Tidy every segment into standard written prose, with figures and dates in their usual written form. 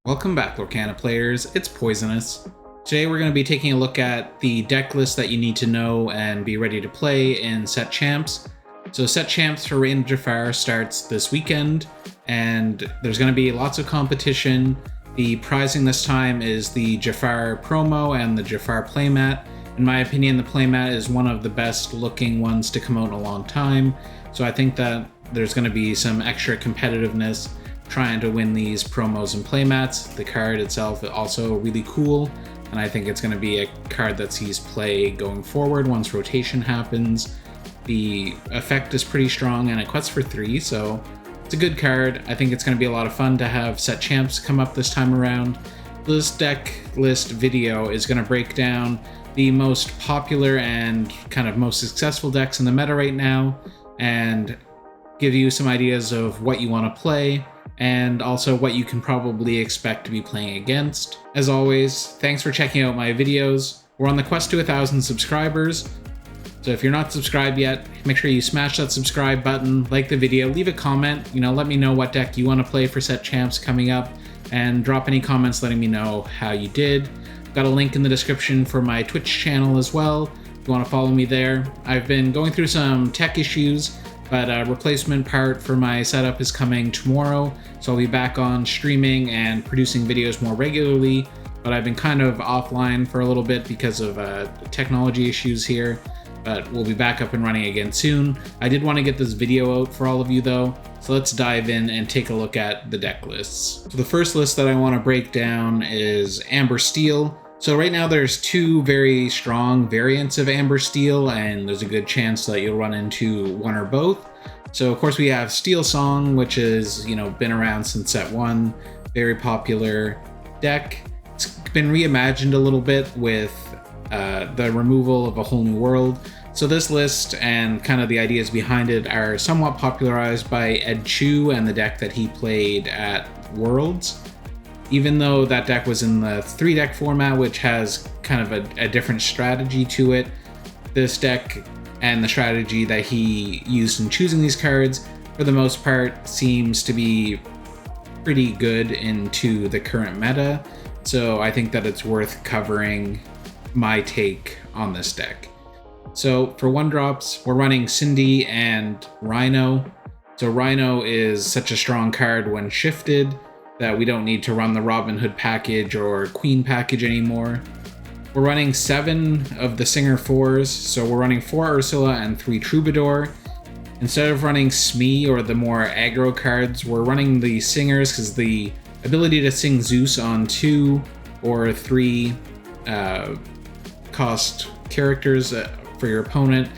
Welcome back, Lorcana players. It's Poisonous. Today we're going to be taking a look at the deck list that you need to know and be ready to play in Set Champs. So Set Champs for Reign of Jafar starts this weekend, and there's going to be lots of competition. The prizing this time is the Jafar promo and the Jafar playmat. In my opinion, the playmat is one of the best looking ones to come out in a long time, so I think that there's going to be some extra competitiveness trying to win these promos and playmats. The card itself is also really cool, and I think it's going to be a card that sees play going forward once rotation happens. The effect is pretty strong, and it quests for 3, so it's a good card. I think it's going to be a lot of fun to have Set Champs come up this time around. This deck list video is going to break down the most popular and kind of most successful decks in the meta right now, and give you some ideas of what you want to play, and also what you can probably expect to be playing against. As always, thanks for checking out my videos. We're on the quest to 1,000 subscribers, so if you're not subscribed yet, make sure you smash that subscribe button, like the video, leave a comment, let me know what deck you want to play for Set Champs coming up, and drop any comments letting me know how you did. Got a link in the description for my Twitch channel as well, if you want to follow me there. I've been going through some tech issues, but a replacement part for my setup is coming tomorrow, so I'll be back on streaming and producing videos more regularly, but I've been kind of offline for a little bit because of technology issues here, but we'll be back up and running again soon. I did want to get this video out for all of you though, so let's dive in and take a look at the deck lists. So the first list that I want to break down is Amber Steel. So right now there's 2 very strong variants of Amber Steel, and there's a good chance that you'll run into one or both. So of course we have Steel Song, which is, been around since Set 1, very popular deck. It's been reimagined a little bit with the removal of A Whole New World. So this list and kind of the ideas behind it are somewhat popularized by Ed Chu and the deck that he played at Worlds. Even though that deck was in the 3-deck format, which has kind of a different strategy to it, this deck and the strategy that he used in choosing these cards, for the most part, seems to be pretty good into the current meta. So I think that it's worth covering my take on this deck. So for 1-drops, we're running Cindy and Rhino. So Rhino is such a strong card when shifted that we don't need to run the Robin Hood package or Queen package anymore. We're running 7 of the Singer 4s, so we're running 4 Ursula and 3 Troubadour. Instead of running Smee or the more aggro cards, we're running the Singers because the ability to sing Zeus on 2 or 3 cost characters for your opponent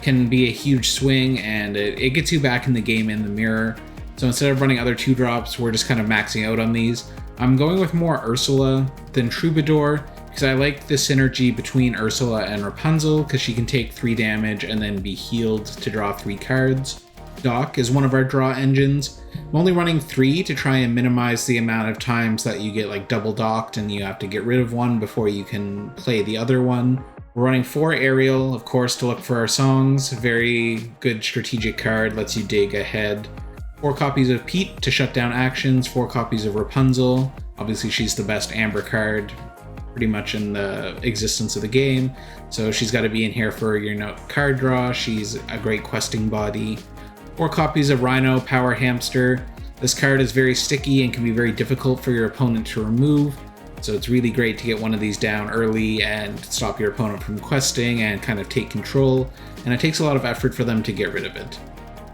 can be a huge swing, and it gets you back in the game in the mirror. So instead of running other 2-drops, we're just kind of maxing out on these. I'm going with more Ursula than Troubadour because I like the synergy between Ursula and Rapunzel because she can take 3 damage and then be healed to draw 3 cards. Doc is one of our draw engines. I'm only running 3 to try and minimize the amount of times that you get double docked and you have to get rid of one before you can play the other one. We're running 4 Ariel, of course, to look for our songs. Very good strategic card, lets you dig ahead. 4 copies of Pete to shut down actions, 4 copies of Rapunzel. Obviously she's the best Amber card pretty much in the existence of the game, so she's got to be in here for your card draw. She's a great questing body. 4 copies of Rhino, Power Hamster. This card is very sticky and can be very difficult for your opponent to remove, so it's really great to get one of these down early and stop your opponent from questing and kind of take control, and it takes a lot of effort for them to get rid of it.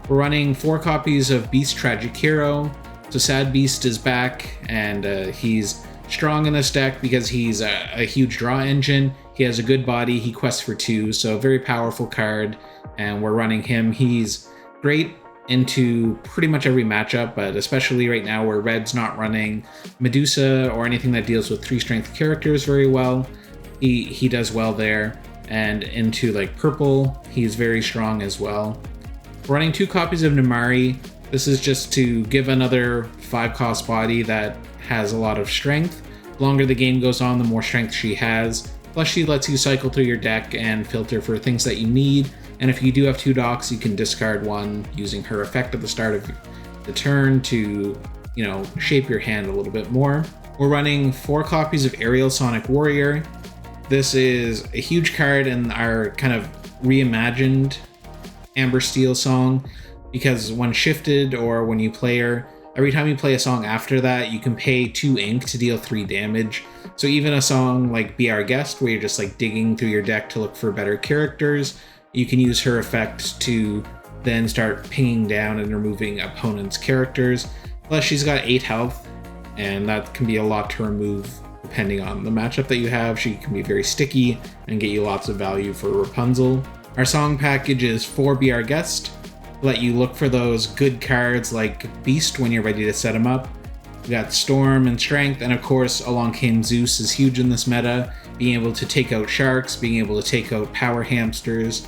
We're running 4 copies of Beast Tragic Hero. So Sad Beast is back, and he's strong in this deck because he's a huge draw engine. He has a good body, he quests for 2, so a very powerful card, and we're running him. He's great into pretty much every matchup, but especially right now where Red's not running Medusa or anything that deals with 3 strength characters very well. He does well there, and into Purple, he's very strong as well. We're running 2 copies of Namari. This is just to give another 5-cost body that has a lot of strength. The longer the game goes on, the more strength she has. Plus she lets you cycle through your deck and filter for things that you need. And if you do have 2 docks, you can discard 1 using her effect at the start of the turn to, shape your hand a little bit more. We're running 4 copies of Aerial Sonic Warrior. This is a huge card in our kind of reimagined Amber Steel song, because when shifted or when you play her, every time you play a song after that, you can pay 2 ink to deal 3 damage. So even a song like Be Our Guest, where you're just like digging through your deck to look for better characters, you can use her effect to then start pinging down and removing opponents' characters. Plus she's got 8 health, and that can be a lot to remove depending on the matchup that you have. She can be very sticky and get you lots of value for Rapunzel. Our song package is 4 Be Our Guest. Let you look for those good cards like Beast when you're ready to set them up. We got Storm and Strength, and of course Along Came Zeus is huge in this meta, being able to take out sharks, being able to take out power hamsters,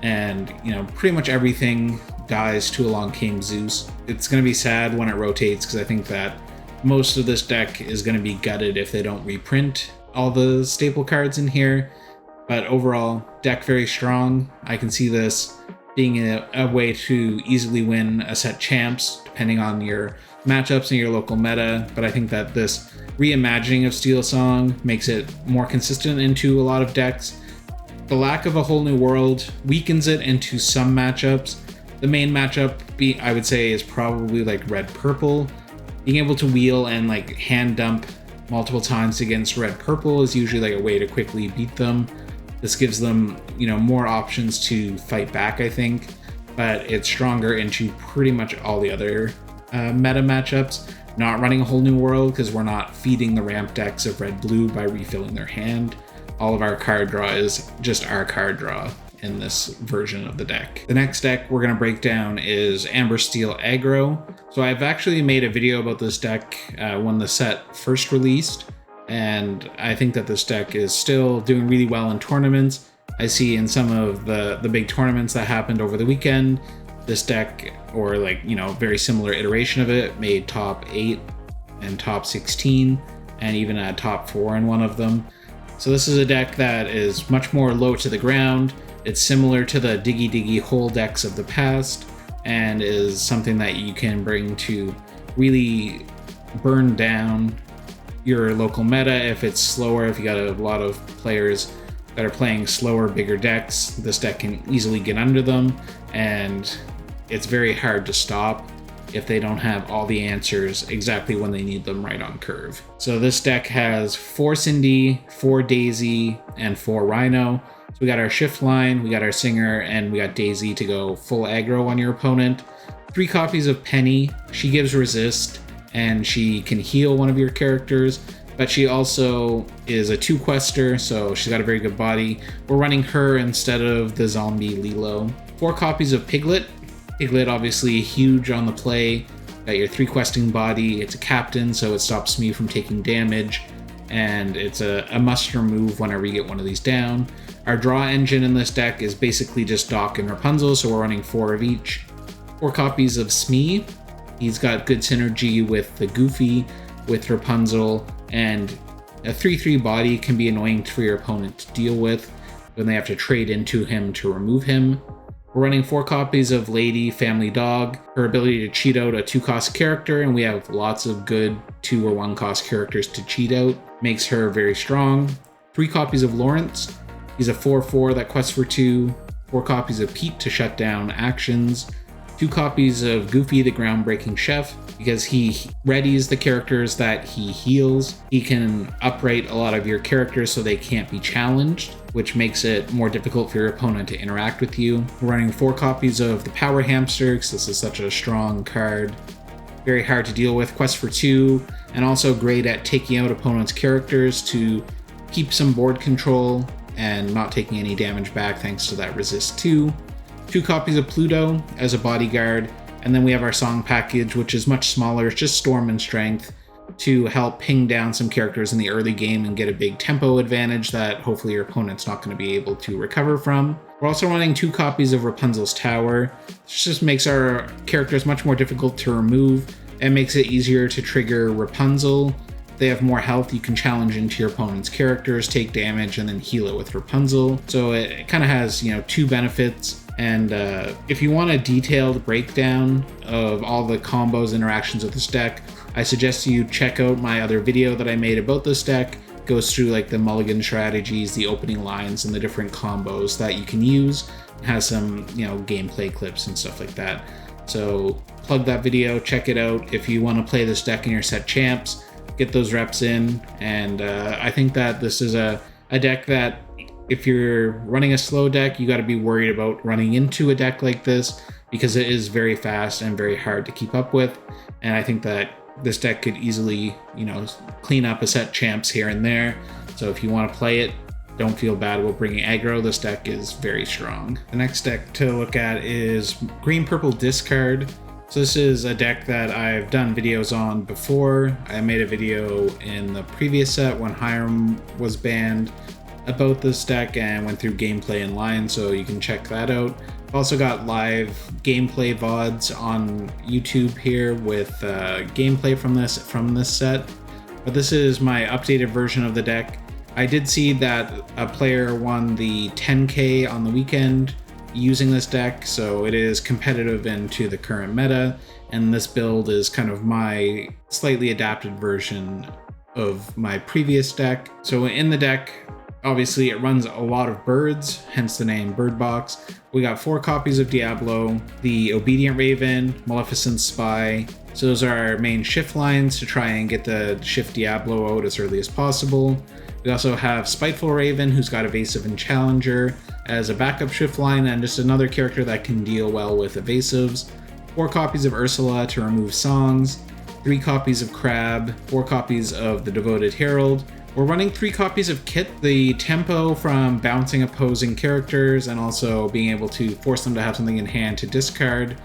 and pretty much everything dies to Along Came Zeus. It's going to be sad when it rotates, because I think that most of this deck is going to be gutted if they don't reprint all the staple cards in here. But overall, deck very strong. I can see this being a way to easily win a set champs, depending on your matchups and your local meta. But I think that this reimagining of Steel Song makes it more consistent into a lot of decks. The lack of a whole new world weakens it into some matchups. The main matchup, I would say, is probably like red-purple. Being able to wheel and like hand dump multiple times against red-purple is usually like a way to quickly beat them. This gives them, more options to fight back, I think, but it's stronger into pretty much all the other meta matchups. Not running a whole new world because we're not feeding the ramp decks of red-blue by refilling their hand. All of our card draw is just our card draw in this version of the deck. The next deck we're going to break down is Amber Steel Aggro. So I've actually made a video about this deck when the set first released, and I think that this deck is still doing really well in tournaments. I see in some of the big tournaments that happened over the weekend, this deck, or very similar iteration of it, made top 8 and top 16, and even a top 4 in one of them. So this is a deck that is much more low to the ground. It's similar to the Diggy Diggy Hole decks of the past, and is something that you can bring to really burn down your local meta if it's slower. If you got a lot of players that are playing slower, bigger decks, this deck can easily get under them, and it's very hard to stop if they don't have all the answers exactly when they need them right on curve. So this deck has 4 Cindy, 4 Daisy, and 4 Rhino. So we got our Shift line, we got our Singer, and we got Daisy to go full aggro on your opponent. 3 copies of Penny. She gives resist, and she can heal one of your characters, but she also is a 2-quester, so she's got a very good body. We're running her instead of the zombie Lilo. 4 copies of Piglet. Piglet obviously huge on the play. Got your 3-questing body. It's a captain, so it stops me from taking damage, and it's a must remove whenever you get one of these down. Our draw engine in this deck is basically just Doc and Rapunzel, so we're running 4 of each. 4 copies of Smee. He's got good synergy with the Goofy, with Rapunzel, and a 3/3 body can be annoying for your opponent to deal with when they have to trade into him to remove him. We're running 4 copies of Lady Family Dog. Her ability to cheat out a 2-cost character, and we have lots of good 2 or 1-cost characters to cheat out, makes her very strong. 3 copies of Lawrence. He's a 4/4 that quests for 2. 4 copies of Pete to shut down actions. 2 copies of Goofy the Groundbreaking Chef, because he readies the characters that he heals. He can upright a lot of your characters so they can't be challenged, which makes it more difficult for your opponent to interact with you. We're running 4 copies of the Power Hamster, because this is such a strong card. Very hard to deal with, quest for 2, and also great at taking out opponents' characters to keep some board control and not taking any damage back thanks to that resist 2. 2 copies of Pluto as a bodyguard, and then we have our song package, which is much smaller. It's just Storm and Strength to help ping down some characters in the early game and get a big tempo advantage that hopefully your opponent's not going to be able to recover from. We're also running 2 copies of Rapunzel's Tower. This just makes our characters much more difficult to remove and makes it easier to trigger Rapunzel. If they have more health, you can challenge into your opponent's characters, take damage, and then heal it with Rapunzel. So it kind of has, 2 benefits. And if you want a detailed breakdown of all the combos, interactions with this deck, I suggest you check out my other video that I made about this deck. It goes through like the mulligan strategies, the opening lines, and the different combos that you can use. It has some, gameplay clips and stuff like that. So plug that video, check it out. If you want to play this deck in your set champs, get those reps in. And I think that this is a deck that if you're running a slow deck, you got to be worried about running into a deck like this because it is very fast and very hard to keep up with. And I think that this deck could easily, clean up a set champs here and there. So if you want to play it, don't feel bad about bringing aggro. This deck is very strong. The next deck to look at is green purple discard. So this is a deck that I've done videos on before. I made a video in the previous set when Hiram was banned about this deck and went through gameplay and line, so you can check that out. I've also got live gameplay VODs on YouTube here with gameplay from this set. But this is my updated version of the deck. I did see that a player won the 10K on the weekend using this deck, so it is competitive into the current meta, and this build is kind of my slightly adapted version of my previous deck. So in the deck, obviously it runs a lot of birds, hence the name Bird Box. We got 4 copies of Diablo, the Obedient Raven, Maleficent Spy. So those are our main shift lines to try and get the shift Diablo out as early as possible. We also have Spiteful Raven, who's got Evasive and Challenger as a backup shift line, and just another character that can deal well with evasives. 4 copies of Ursula to remove songs, 3 copies of Crab, 4 copies of the Devoted Herald. We're running 3 copies of Kit. The tempo from bouncing opposing characters and also being able to force them to have something in hand to discard,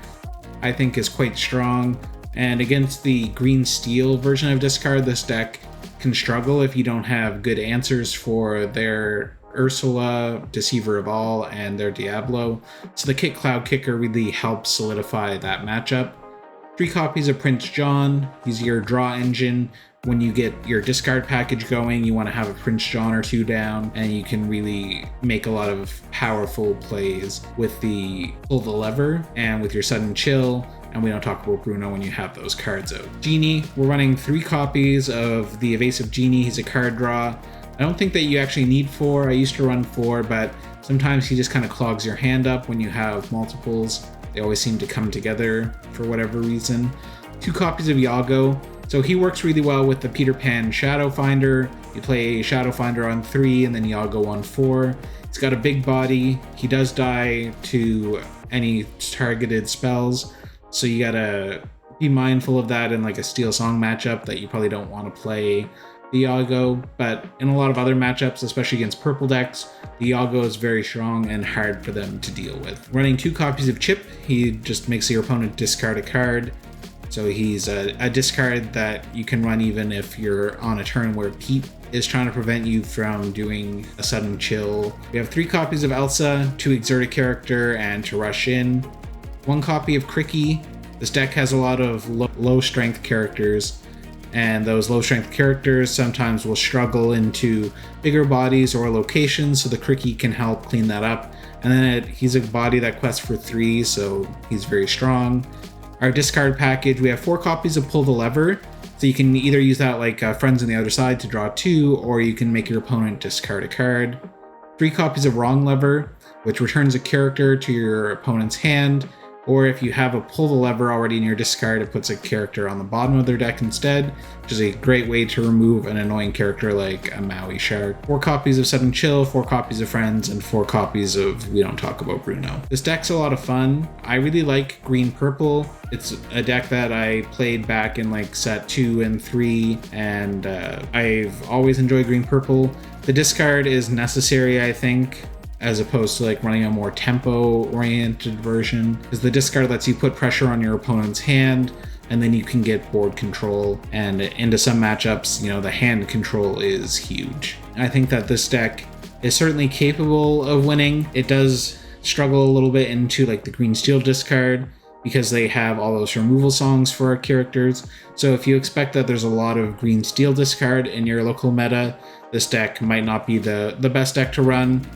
I think is quite strong. And against the green steel version of discard, this deck can struggle if you don't have good answers for their Ursula, Deceiver of All, and their Diablo. So the Kit Cloud Kicker really helps solidify that matchup. 3 copies of Prince John. He's your draw engine. When you get your discard package going, you want to have a Prince John or 2 down, and you can really make a lot of powerful plays with the Pull the Lever and with your Sudden Chill. And we don't talk about Bruno when you have those cards out. Genie, we're running 3 copies of the Evasive Genie. He's a card draw. I don't think that you actually need 4. I used to run 4, but sometimes he just kind of clogs your hand up when you have multiples. They always seem to come together for whatever reason. 2 copies of Iago. So he works really well with the Peter Pan Shadow Finder. You play Shadow Finder on 3 and then Iago on 4. He's got a big body. He does die to any targeted spells. So you gotta be mindful of that in like a Steel Song matchup that you probably don't want to play the Iago. But in a lot of other matchups, especially against purple decks, the Iago is very strong and hard for them to deal with. Running 2 copies of Chip, he just makes your opponent discard a card. So he's a discard that you can run even if you're on a turn where Pete is trying to prevent you from doing a Sudden Chill. We have 3 copies of Elsa to exert a character and to rush in. 1 copy of Cricky. This deck has a lot of low strength characters, and those low strength characters sometimes will struggle into bigger bodies or locations, so the Cricky can help clean that up. And then he's a body that quests for 3, so he's very strong. Our discard package, we have 4 copies of Pull the Lever, so you can either use that like Friends on the Other Side to draw 2, or you can make your opponent discard a card. 3 copies of Wrong Lever, which returns a character to your opponent's hand, or if you have a Pull the Lever already in your discard, it puts a character on the bottom of their deck instead, which is a great way to remove an annoying character like a Maui Shark. 4 copies of Sudden Chill, 4 copies of Friends, and 4 copies of We Don't Talk About Bruno. This deck's a lot of fun. I really like green purple. It's a deck that I played back in like set 2 and 3, and I've always enjoyed green purple. The discard is necessary, I think, as opposed to like running a more tempo-oriented version, because the discard lets you put pressure on your opponent's hand, and then you can get board control, and into some matchups, the hand control is huge. I think that this deck is certainly capable of winning. It does struggle a little bit into like the green steel discard, because they have all those removal songs for our characters. So if you expect that there's a lot of green steel discard in your local meta, this deck might not be the best deck to run.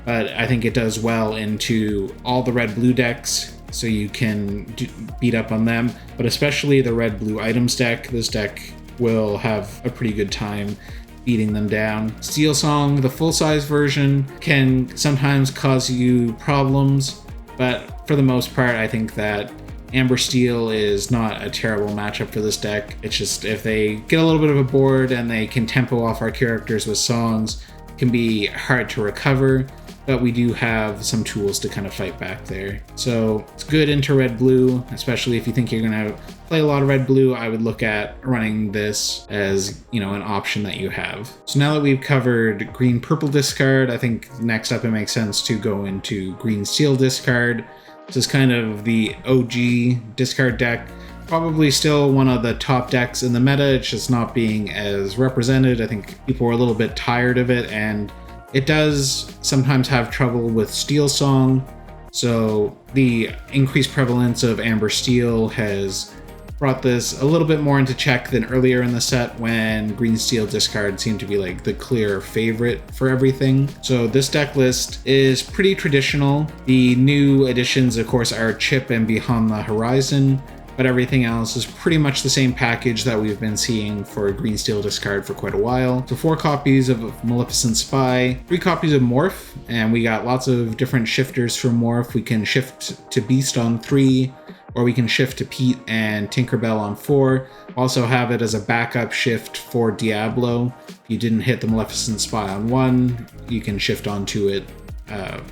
But I think it does well into all the red-blue decks. so you can beat up on them, but especially the red-blue items deck. This deck will have a pretty good time beating them down. Steel Song, the full-size version, can sometimes cause you problems, but for the most part, I think that Amber Steel is not a terrible matchup for this deck. It's just if they get a little bit of a board and they can tempo off our characters with songs, it can be hard to recover, but we do have some tools to kind of fight back there. So it's good into red-blue, especially if you think you're going to play a lot of red-blue. I would look at running this as, an option that you have. So now that we've covered green-purple discard, I think next up it makes sense to go into green-steel discard. This is kind of the OG discard deck. Probably still one of the top decks in the meta. It's just not being as represented. I think people are a little bit tired of it, and it does sometimes have trouble with Steel Song. So the increased prevalence of Amber Steel has brought this a little bit more into check than earlier in the set when green steel discard seemed to be like the clear favorite for everything. So this deck list is pretty traditional. The new additions, of course, are Chip and Beyond the Horizon, but everything else is pretty much the same package that we've been seeing for green steel discard for quite a while. So 4 copies of Maleficent Spy, 3 copies of Morph, and we got lots of different shifters for Morph. We can shift to Beast on 3, or we can shift to Pete and Tinkerbell on 4. Also have it as a backup shift for Diablo. If you didn't hit the Maleficent Spy on 1, you can shift onto it.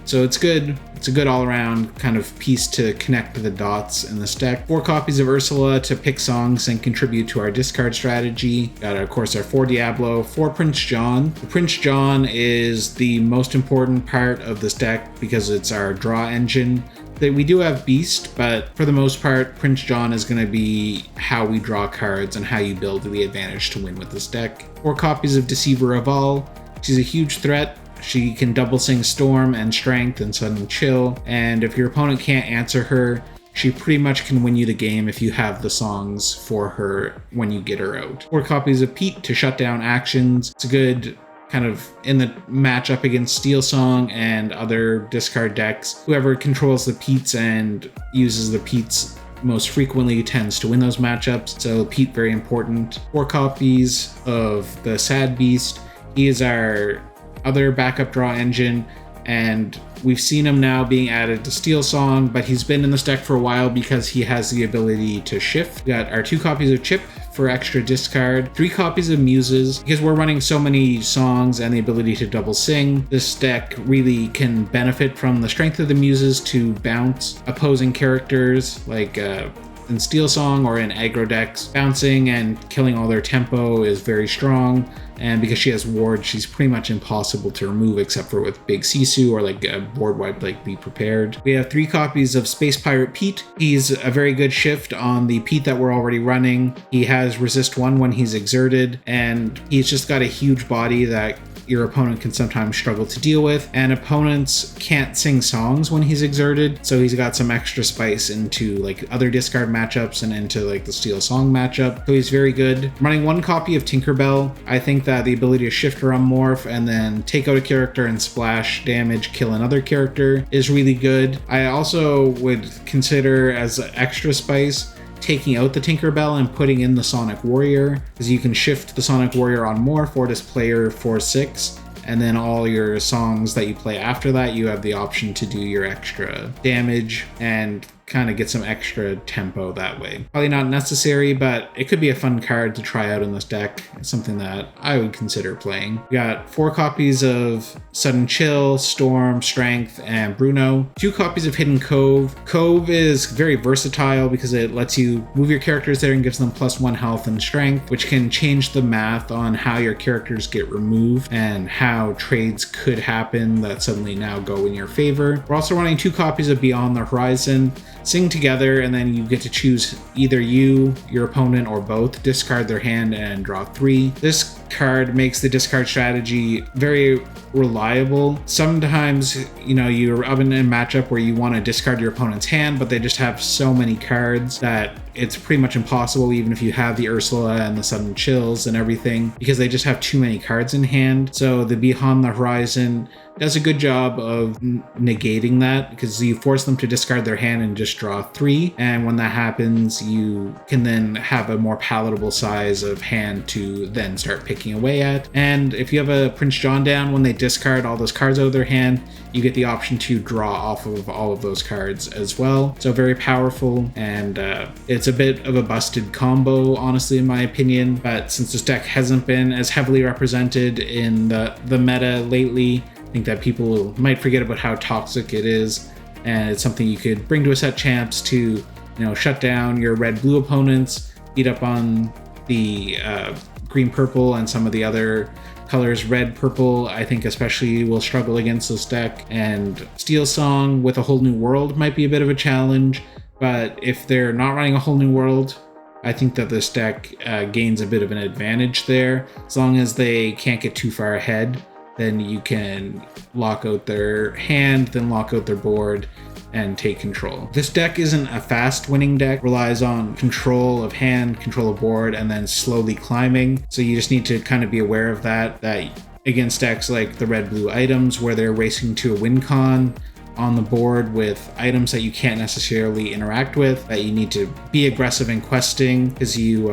So it's good. It's a good all-around kind of piece to connect the dots in this deck. 4 copies of Ursula to pick songs and contribute to our discard strategy. Got, of course, our 4 Diablo, 4 Prince John. The Prince John is the most important part of this deck because it's our draw engine. We do have Beast, but for the most part, Prince John is going to be how we draw cards and how you build the advantage to win with this deck. 4 copies of Deceiver of All. She's a huge threat. She can double sing Storm and Strength and Sudden Chill, and if your opponent can't answer her, she pretty much can win you the game if you have the songs for her when you get her out. 4 copies of Pete to shut down actions. It's a good kind of in the matchup against Steel Song and other discard decks. Whoever controls the Petes and uses the Petes most frequently tends to win those matchups, so Pete very important. 4 copies of the Sad Beast. He is our other backup draw engine, and we've seen him now being added to Steel Song, but he's been in this deck for a while because he has the ability to shift. We got our 2 copies of Chip for extra discard, 3 copies of Muses. Because we're running so many songs and the ability to double sing, this deck really can benefit from the strength of the Muses to bounce opposing characters like in Steel Song or in aggro decks. Bouncing and killing all their tempo is very strong, and because she has ward, she's pretty much impossible to remove except for with Big Sisu or like a board wipe like Be Prepared. We have 3 copies of Space Pirate Pete. He's a very good shift on the Pete that we're already running. He has resist 1 when he's exerted, and he's just got a huge body that your opponent can sometimes struggle to deal with, and opponents can't sing songs when he's exerted, so he's got some extra spice into like other discard matchups and into like the Steel Song matchup, so he's very good. I'm running 1 copy of Tinkerbell. I think that the ability to shift her on Morph and then take out a character and splash damage, kill another character is really good. I also would consider as extra spice taking out the Tinkerbell and putting in the Sonic Warrior, because you can shift the Sonic Warrior on Morph or just player 4/6, and then all your songs that you play after that, you have the option to do your extra damage and kind of get some extra tempo that way. Probably not necessary, but it could be a fun card to try out in this deck. It's something that I would consider playing. We got 4 copies of Sudden Chill, Storm, Strength, and Bruno. 2 copies of Hidden Cove. Cove is very versatile because it lets you move your characters there and gives them +1 health and strength, which can change the math on how your characters get removed and how trades could happen that suddenly now go in your favor. We're also running 2 copies of Beyond the Horizon. Sing together, and then you get to choose either you, your opponent, or both, discard their hand and draw 3. This card makes the discard strategy very reliable. Sometimes, you know, you're up in a matchup where you want to discard your opponent's hand, but they just have so many cards that it's pretty much impossible, even if you have the Ursula and the Sudden Chills and everything, because they just have too many cards in hand. So the Beyond the Horizon does a good job of negating that, because you force them to discard their hand and just draw 3. And when that happens, you can then have a more palatable size of hand to then start picking away at. And if you have a Prince John down, when they discard all those cards out of their hand, you get the option to draw off of all of those cards as well. So very powerful, and it's a bit of a busted combo, honestly, in my opinion. But since this deck hasn't been as heavily represented in the meta lately, I think that people might forget about how toxic it is, and it's something you could bring to a set champs to, you know, shut down your red-blue opponents, beat up on the green-purple and some of the other colors. Red-purple, I think especially, will struggle against this deck, and Steel Song with a Whole New World might be a bit of a challenge, but if they're not running a Whole New World, I think that this deck gains a bit of an advantage there. As long as they can't get too far ahead, then you can lock out their hand, then lock out their board, and take control. This deck isn't a fast winning deck, relies on control of hand, control of board, and then slowly climbing. So you just need to kind of be aware of that against decks like the red-blue items, where they're racing to a win con on the board with items that you can't necessarily interact with, that you need to be aggressive in questing, because you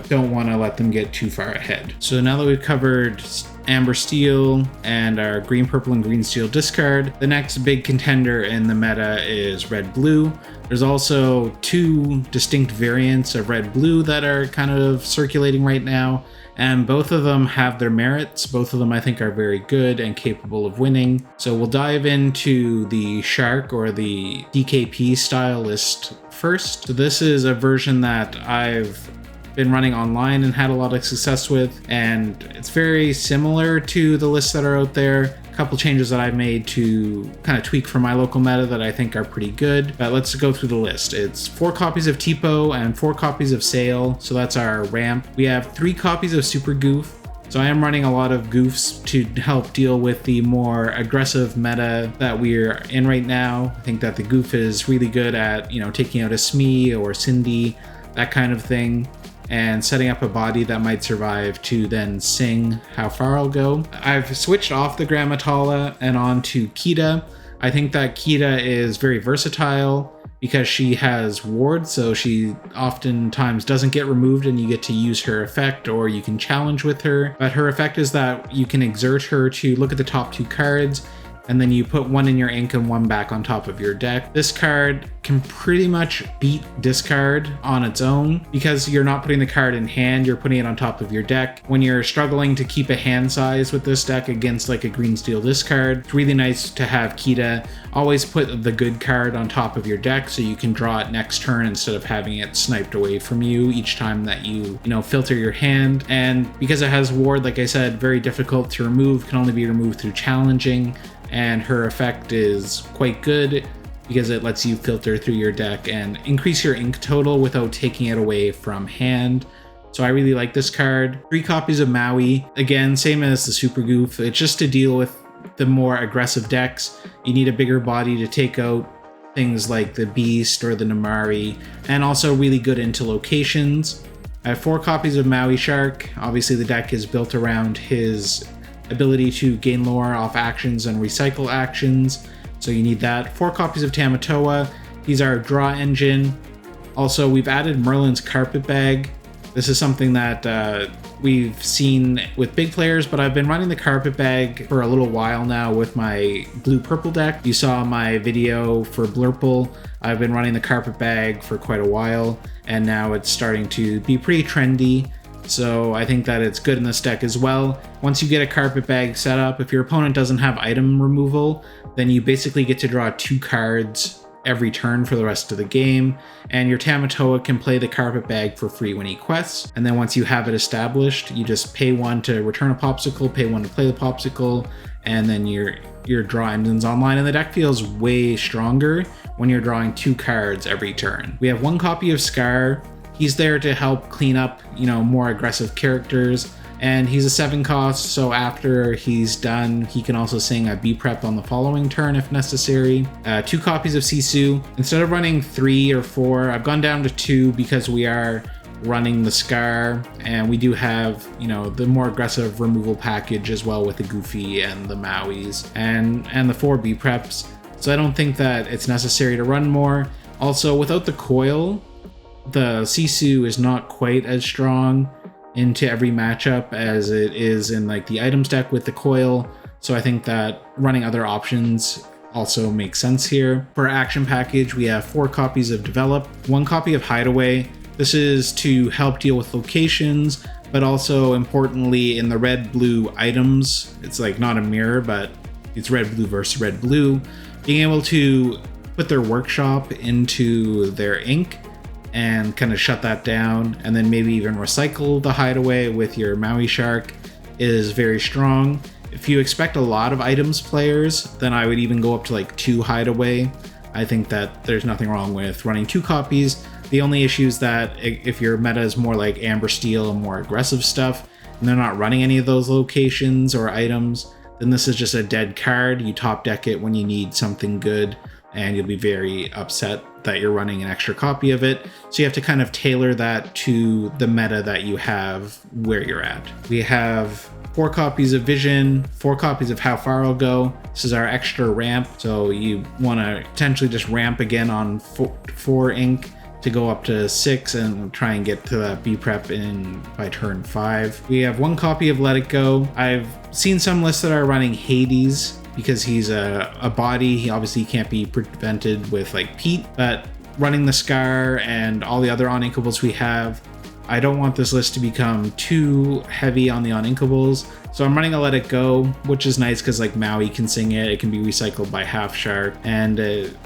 don't want to let them get too far ahead. So now that we've covered Amber Steel and our green, purple, and green steel discard, the next big contender in the meta is red blue. There's also 2 distinct variants of red blue that are kind of circulating right now, and both of them have their merits. Both of them, I think, are very good and capable of winning. So we'll dive into the Shark or the DKP style list first. So this is a version that I've been running online and had a lot of success with, and it's very similar to the lists that are out there. A couple changes that I've made to kind of tweak for my local meta that I think are pretty good. But let's go through the list. It's 4 copies of Tipo and 4 copies of Sail, so that's our ramp. We have 3 copies of Super Goof. So I am running a lot of goofs to help deal with the more aggressive meta that we're in right now. I think that the goof is really good at, you know, taking out a Smee or Cindy, that kind of thing, and setting up a body that might survive to then sing How Far I'll Go. I've switched off the Grammatala and on to Kita. I think that Kita is very versatile because she has ward, so she oftentimes doesn't get removed and you get to use her effect, or you can challenge with her. But her effect is that you can exert her to look at the top 2 cards, and then you put 1 in your ink and 1 back on top of your deck. This card can pretty much beat discard on its own, because you're not putting the card in hand, you're putting it on top of your deck. When you're struggling to keep a hand size with this deck against like a green steel discard, it's really nice to have Kita always put the good card on top of your deck, so you can draw it next turn instead of having it sniped away from you each time that you filter your hand. And because it has ward, like I said, very difficult to remove, can only be removed through challenging. And her effect is quite good because it lets you filter through your deck and increase your ink total without taking it away from hand. So I really like this card. 3 copies of Maui. Again, same as the Super Goof. It's just to deal with the more aggressive decks. You need a bigger body to take out things like the Beast or the Namari, and also really good into locations. I have 4 copies of Maui Shark. Obviously the deck is built around his ability to gain lore off actions and recycle actions, so you need that. 4 copies of Tamatoa. He's our draw engine. Also, we've added Merlin's Carpet Bag. This is something that we've seen with big players, but I've been running the Carpet Bag for a little while now with my blue-purple deck. You saw my video for Blurple. I've been running the Carpet Bag for quite a while, and now it's starting to be pretty trendy. So I think that it's good in this deck as well. Once you get a Carpet Bag set up, if your opponent doesn't have item removal, then you basically get to draw 2 cards every turn for the rest of the game, and your Tamatoa can play the Carpet Bag for free when he quests. And then once you have it established, you just pay 1 to return a popsicle, pay 1 to play the popsicle, and then your draw engine's online, and the deck feels way stronger when you're drawing 2 cards every turn. We have 1 copy of Scar. He's there to help clean up, more aggressive characters. And he's a 7 cost, so after he's done, he can also sing a B prep on the following turn if necessary. 2 copies of Sisu. Instead of running 3 or 4, I've gone down to 2 because we are running the Scar, and we do have, you know, the more aggressive removal package as well with the Goofy and the Mauis and the 4 B preps. So I don't think that it's necessary to run more. Also, without the coil, the Sisu is not quite as strong into every matchup as it is in like the items deck with the coil. So I think that running other options also makes sense here. For our action package, we have 4 copies of Develop, 1 copy of Hideaway. This is to help deal with locations, but also importantly in the red-blue items. It's like not a mirror, but it's red-blue versus red-blue. Being able to put their workshop into their ink and kind of shut that down, and then maybe even recycle the Hideaway with your Maui Shark is very strong. If you expect a lot of items players, then I would even go up to like 2 Hideaway. I think that there's nothing wrong with running 2 copies. The only issue is that if your meta is more like Amber Steel and more aggressive stuff, and they're not running any of those locations or items, then this is just a dead card. You top deck it when you need something good, and you'll be very upset that you're running an extra copy of it. So you have to kind of tailor that to the meta that you have where you're at. We have 4 copies of Vision, 4 copies of How Far I'll Go. This is our extra ramp, so you want to potentially just ramp again on 4 ink to go up to 6 and try and get to that B prep in by turn 5. We have 1 copy of Let It Go. I've seen some lists that are running Hades because he's a body. He obviously can't be prevented with like Pete, but running the Scar and all the other uninkables we have, I don't want this list to become too heavy on the uninkables. So I'm running a Let It Go, which is nice because like Maui can sing it. It can be recycled by Half Shark, and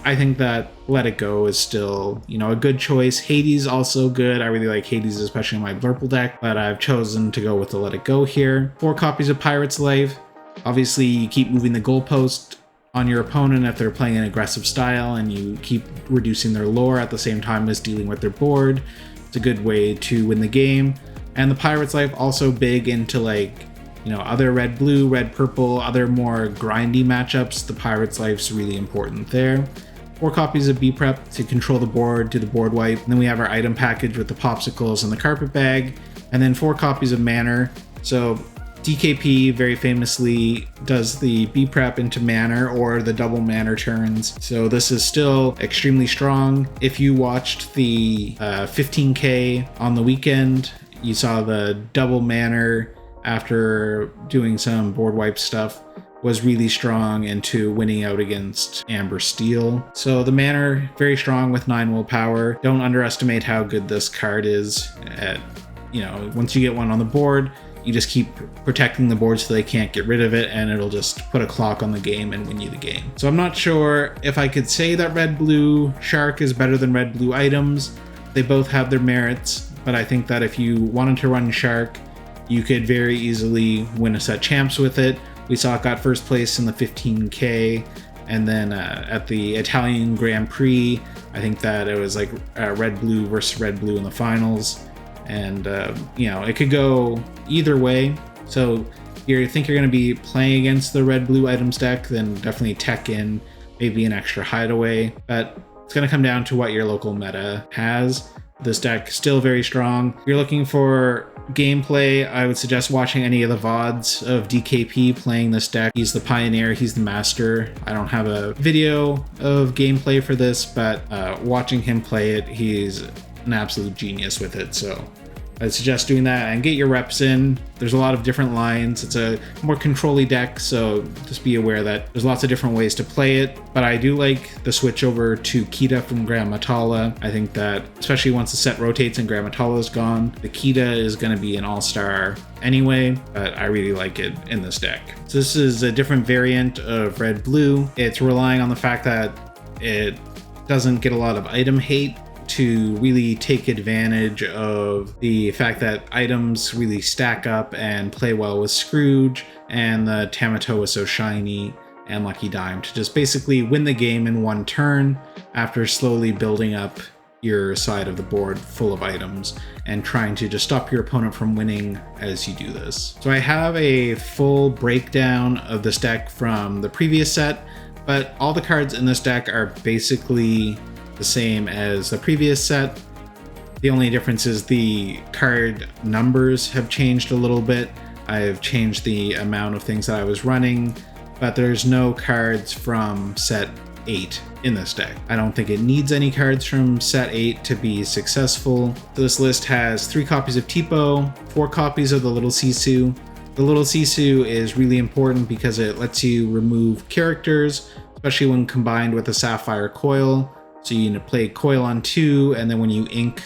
I think that Let It Go is still, you know, a good choice. Hades also good. I really like Hades, especially in my Blurple deck, but I've chosen to go with the Let It Go here. 4 copies of Pirate's Life. Obviously, you keep moving the goalpost on your opponent if they're playing an aggressive style, and you keep reducing their lore at the same time as dealing with their board. It's a good way to win the game. And the Pirate's Life also big into like, you know, other red-blue, red-purple, other more grindy matchups. The Pirate's Life's really important there. 4 copies of B Prep to control the board, do the board wipe. And then we have our item package with the popsicles and the carpet bag. And then 4 copies of Manor. So DKP very famously does the B Prep into Manor or the double Manor turns. So this is still extremely strong. If you watched the 15K on the weekend, you saw the double Manor after doing some board wipe stuff was really strong into winning out against Amber Steel. So the Manor, very strong with 9 willpower. Don't underestimate how good this card is at, you know, once you get one on the board, you just keep protecting the board so they can't get rid of it, and it'll just put a clock on the game and win you the game. So I'm not sure if I could say that red-blue Shark is better than red-blue items. They both have their merits, but I think that if you wanted to run Shark, you could very easily win a set champs with it. We saw it got first place in the 15K, and then at the Italian Grand Prix, I think that it was like red-blue versus red-blue in the finals. And, you know, it could go either way. So if you think you're going to be playing against the red-blue items deck, then definitely tech in maybe an extra Hideaway. But it's going to come down to what your local meta has. This deck is still very strong. If you're looking for gameplay, I would suggest watching any of the VODs of DKP playing this deck. He's the pioneer, he's the master. I don't have a video of gameplay for this, but watching him play it, he's an absolute genius with it. So I'd suggest doing that and get your reps in. There's a lot of different lines. It's a more control-y deck, so just be aware that there's lots of different ways to play it. But I do like the switch over to Kita from Grand Matala. I think that, especially once the set rotates and Grand Matala is gone, the Kita is going to be an all-star anyway, but I really like it in this deck. So this is a different variant of red-blue. It's relying on the fact that it doesn't get a lot of item hate to really take advantage of the fact that items really stack up and play well with Scrooge, and the Tamato is so shiny and Lucky Dime to just basically win the game in one turn after slowly building up your side of the board full of items and trying to just stop your opponent from winning as you do this. So I have a full breakdown of this deck from the previous set, but all the cards in this deck are basically the same as the previous set. The only difference is the card numbers have changed a little bit. I've changed the amount of things that I was running, but there's no cards from set 8 in this deck. I don't think it needs any cards from set 8 to be successful. So this list has 3 copies of Tipo, 4 copies of the Little Sisu. The Little Sisu is really important because it lets you remove characters, especially when combined with a Sapphire coil. So you can play coil on 2, and then when you ink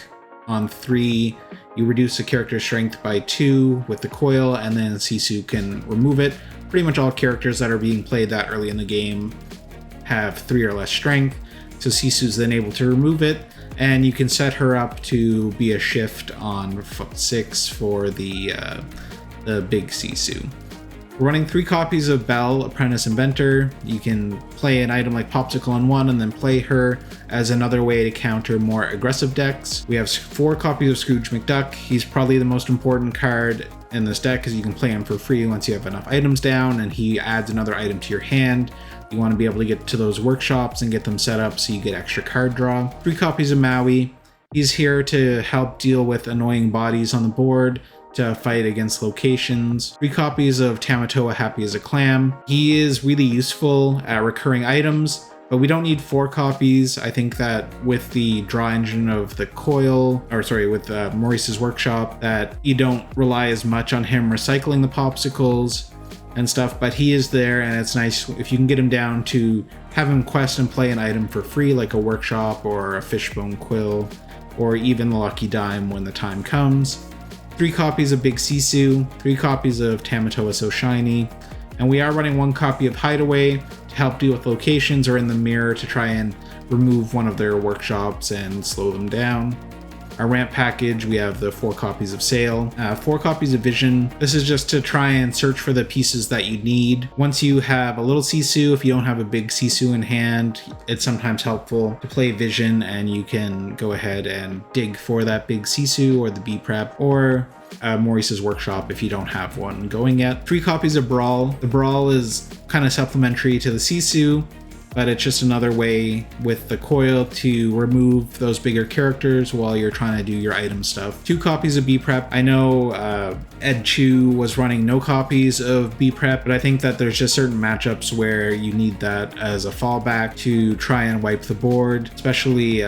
on 3, you reduce the character strength by 2 with the coil, and then Sisu can remove it. Pretty much all characters that are being played that early in the game have 3 or less strength, so Sisu's then able to remove it, and you can set her up to be a shift on 6 for the big Sisu. We're running 3 copies of Belle, Apprentice Inventor. You can play an item like Popsicle on 1 and then play her as another way to counter more aggressive decks. We have 4 copies of Scrooge McDuck. He's probably the most important card in this deck because you can play him for free once you have enough items down, and he adds another item to your hand. You want to be able to get to those workshops and get them set up so you get extra card draw. 3 copies of Maui. He's here to help deal with annoying bodies on the board, to fight against locations. 3 copies of Tamatoa, Happy as a Clam. He is really useful at recurring items, but we don't need 4 copies. I think that with the draw engine of the coil, with Maurice's Workshop, that you don't rely as much on him recycling the popsicles and stuff, but he is there, and it's nice if you can get him down to have him quest and play an item for free, like a workshop or a fishbone quill, or even the lucky dime when the time comes. 3 copies of Big Sisu, 3 copies of Tamatoa So Shiny, and we are running 1 copy of Hideaway to help deal with locations or in the mirror to try and remove one of their workshops and slow them down. Our ramp package, we have the 4 copies of Sail, 4 copies of Vision. This is just to try and search for the pieces that you need. Once you have a little Sisu, if you don't have a big Sisu in hand, it's sometimes helpful to play Vision, and you can go ahead and dig for that big Sisu or the B-Prep, or Maurice's Workshop if you don't have one going yet. 3 copies of Brawl. The Brawl is kind of supplementary to the Sisu, but it's just another way with the coil to remove those bigger characters while you're trying to do your item stuff. 2 copies of B-Prep. I know Ed Chu was running no copies of B-Prep, but I think that there's just certain matchups where you need that as a fallback to try and wipe the board, especially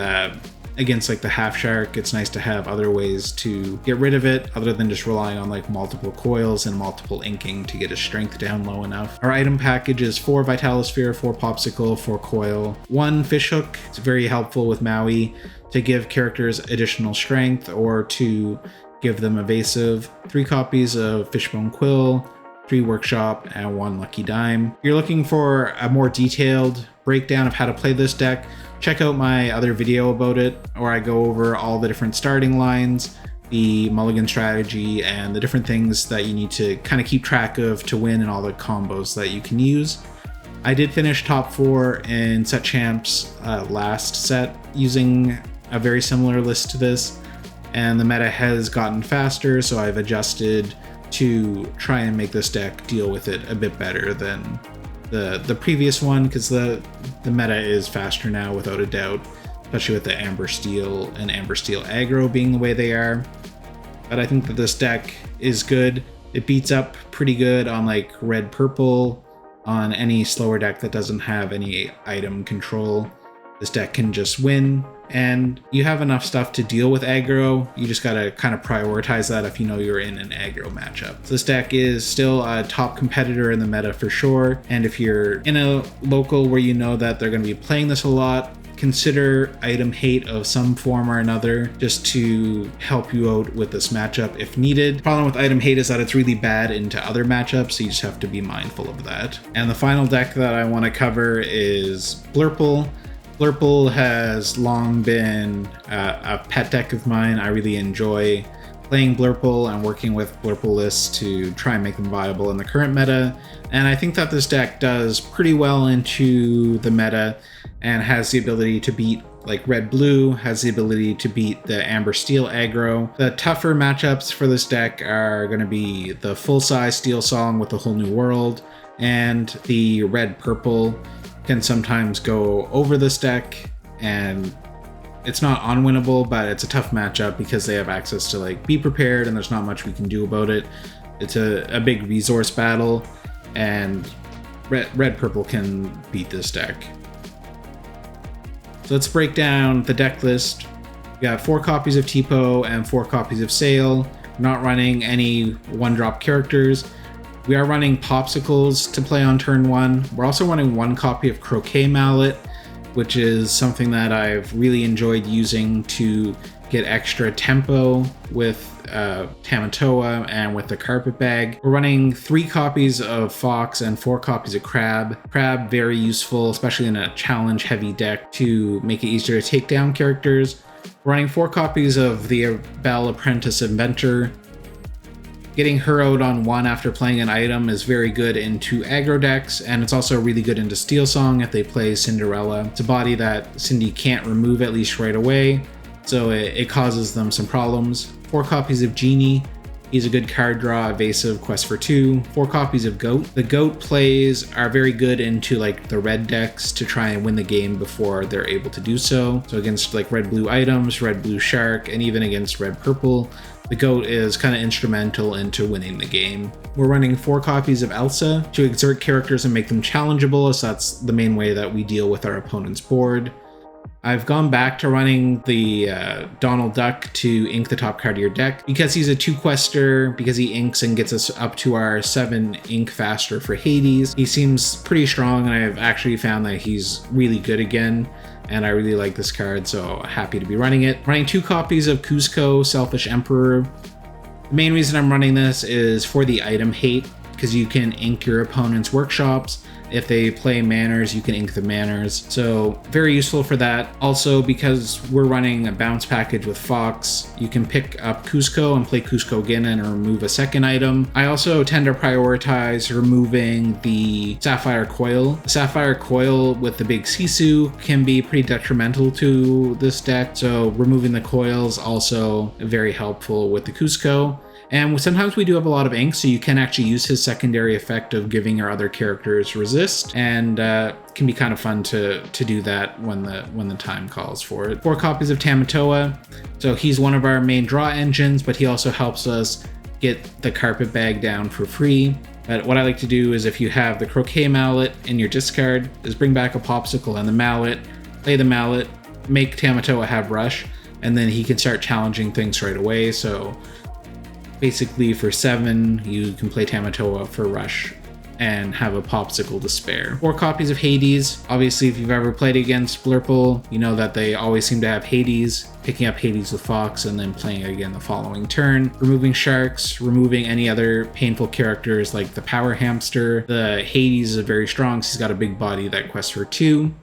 against like the Half Shark. It's nice to have other ways to get rid of it other than just relying on like multiple coils and multiple inking to get his strength down low enough. Our item package is 4 Vitalosphere, 4 Popsicle, 4 Coil, 1 Fishhook. It's very helpful with Maui to give characters additional strength or to give them evasive. 3 copies of Fishbone Quill, 3 Workshop, and 1 Lucky Dime. If you're looking for a more detailed breakdown of how to play this deck, check out my other video about it, where I go over all the different starting lines, the mulligan strategy, and the different things that you need to kind of keep track of to win and all the combos that you can use. I did finish top 4 in Set Champs last set using a very similar list to this, and the meta has gotten faster, so I've adjusted to try and make this deck deal with it a bit better than the previous one, because the meta is faster now without a doubt, especially with the Amber Steel and Amber Steel aggro being the way they are. But I think that this deck is good. It beats up pretty good on like red purple, on any slower deck that doesn't have any item control. This deck can just win, and you have enough stuff to deal with aggro. You just gotta kind of prioritize that if you know you're in an aggro matchup. So this deck is still a top competitor in the meta for sure, and if you're in a local where you know that they're gonna be playing this a lot, consider item hate of some form or another just to help you out with this matchup if needed. The problem with item hate is that it's really bad into other matchups, so you just have to be mindful of that. And the final deck that I want to cover is Blurple. Blurple has long been a pet deck of mine. I really enjoy playing Blurple and working with Blurple lists to try and make them viable in the current meta. And I think that this deck does pretty well into the meta and has the ability to beat like red-blue has the ability to beat the amber-steel aggro. The tougher matchups for this deck are going to be the full-size Steel Song with the Whole New World, and the red-purple can sometimes go over this deck, and it's not unwinnable, but it's a tough matchup because they have access to like Be Prepared, and there's not much we can do about it. It's a big resource battle, and red-purple can beat this deck. So let's break down the deck list. We got 4 copies of Tipo and 4 copies of Sail. We're not running any 1-drop characters. We are running Popsicles to play on turn 1. We're also running 1 copy of Croquet Mallet, which is something that I've really enjoyed using to get extra tempo with Tamatoa and with the Carpet Bag. We're running 3 copies of Fox and 4 copies of Crab. Crab, very useful, especially in a challenge heavy deck to make it easier to take down characters. We're running 4 copies of the Belle Apprentice Inventor. Getting her out on 1 after playing an item is very good into aggro decks, and it's also really good into Steel Song if they play Cinderella. It's a body that Cindy can't remove at least right away, so it causes them some problems. 4 copies of Genie. He's a good card draw, evasive, quest for 2. 4 copies of Goat. The Goat plays are very good into like the red decks to try and win the game before they're able to do so. So against like red-blue items, red-blue shark, and even against red-purple, the Goat is kind of instrumental into winning the game. We're running 4 copies of Elsa to exert characters and make them challengeable, so that's the main way that we deal with our opponent's board. I've gone back to running the Donald Duck to ink the top card of your deck because he's a 2-quester, because he inks and gets us up to our 7 ink faster for Hades. He seems pretty strong, and I've actually found that he's really good again, and I really like this card, so happy to be running it. Running 2 copies of Cusco, Selfish Emperor. The main reason I'm running this is for the item hate, because you can ink your opponent's workshops. If they play Manors, you can ink the Manors. So very useful for that. Also, because we're running a bounce package with Fox, you can pick up Cusco and play Cusco again and remove a second item. I also tend to prioritize removing the Sapphire Coil. The Sapphire Coil with the big Sisu can be pretty detrimental to this deck, so removing the coils also very helpful with the Cusco. And sometimes we do have a lot of ink, so you can actually use his secondary effect of giving your other characters resist, and can be kind of fun to do that when the time calls for it. 4 copies of Tamatoa. So he's one of our main draw engines, but he also helps us get the Carpet Bag down for free. But what I like to do is, if you have the Croquet Mallet in your discard, is bring back a Popsicle and the Mallet, play the Mallet, make Tamatoa have Rush, and then he can start challenging things right away. So basically for 7, you can play Tamatoa for Rush and have a Popsicle to spare. 4 copies of Hades. Obviously, if you've ever played against Blurple, you know that they always seem to have Hades. Picking up Hades with Fox and then playing it again the following turn. Removing Sharks, removing any other painful characters like the Power Hamster. The Hades is very strong, so he's got a big body that quests for 2.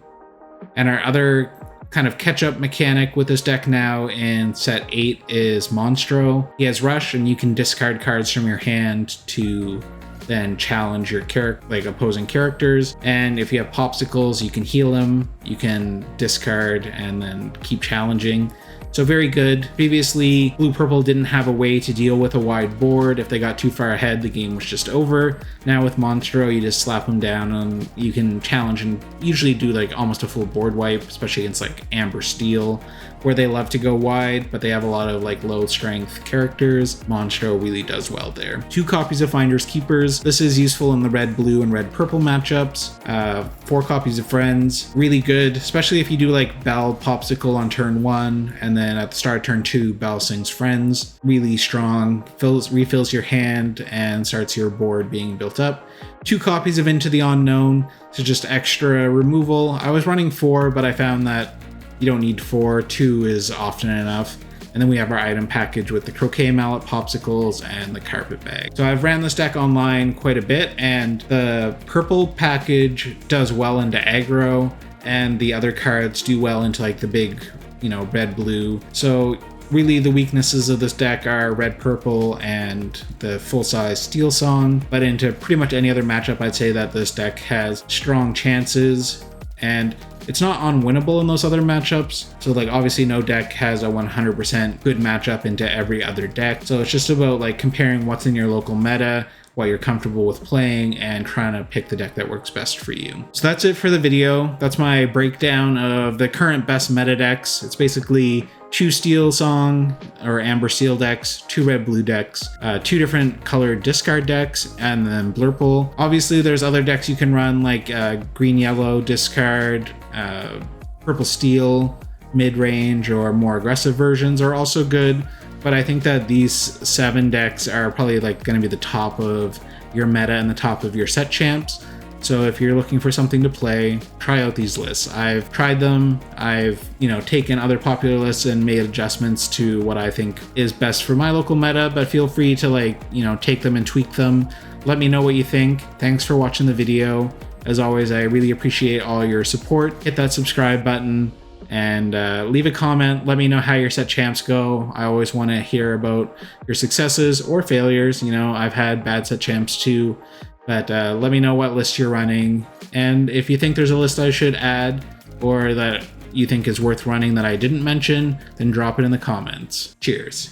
And our other kind of catch-up mechanic with this deck now in set 8 is Monstro. He has Rush, and you can discard cards from your hand to then challenge your opposing characters. And if you have Popsicles, you can heal him, you can discard and then keep challenging. So very good. Previously, Blue-Purple didn't have a way to deal with a wide board. If they got too far ahead, the game was just over. Now with Monstro, you just slap them down and you can challenge and usually do like almost a full board wipe, especially against like Amber Steel, where they love to go wide, but they have a lot of like low strength characters. Monstro really does well there. 2 copies of Finders Keepers. This is useful in the red-blue and red-purple matchups. 4 copies of Friends. Really good, especially if you do like Belle Popsicle on turn 1, and then at the start of turn 2, Belle sings Friends. Really strong, refills your hand and starts your board being built up. 2 copies of Into the Unknown, so just extra removal. I was running 4, but I found that you don't need 4, 2 is often enough. And then we have our item package with the Croquet Mallet, Popsicles, and the Carpet Bag. So I've ran this deck online quite a bit, and the purple package does well into aggro, and the other cards do well into like the big, red-blue. So really the weaknesses of this deck are red-purple and the full-size Steel Song, but into pretty much any other matchup, I'd say that this deck has strong chances. And It's not unwinnable in those other matchups. So like obviously no deck has a 100% good matchup into every other deck. So it's just about like comparing what's in your local meta, what you're comfortable with playing, and trying to pick the deck that works best for you. So that's it for the video. That's my breakdown of the current best meta decks. It's basically 2 Steel Song or Amber Steel decks, 2 Red Blue decks, 2 different colored discard decks, and then Blurple. Obviously there's other decks you can run like Green Yellow discard, Purple Steel, mid-range or more aggressive versions are also good. But I think that these 7 decks are probably like going to be the top of your meta and the top of your set champs. So if you're looking for something to play, try out these lists. I've tried them. I've, taken other popular lists and made adjustments to what I think is best for my local meta, but feel free to take them and tweak them. Let me know what you think. Thanks for watching the video. As always, I really appreciate all your support. Hit that subscribe button. And leave a comment. Let me know how your set champs go. I always want to hear about your successes or failures. I've had bad set champs too, but let me know what list you're running. And if you think there's a list I should add or that you think is worth running that I didn't mention, then drop it in the comments. Cheers.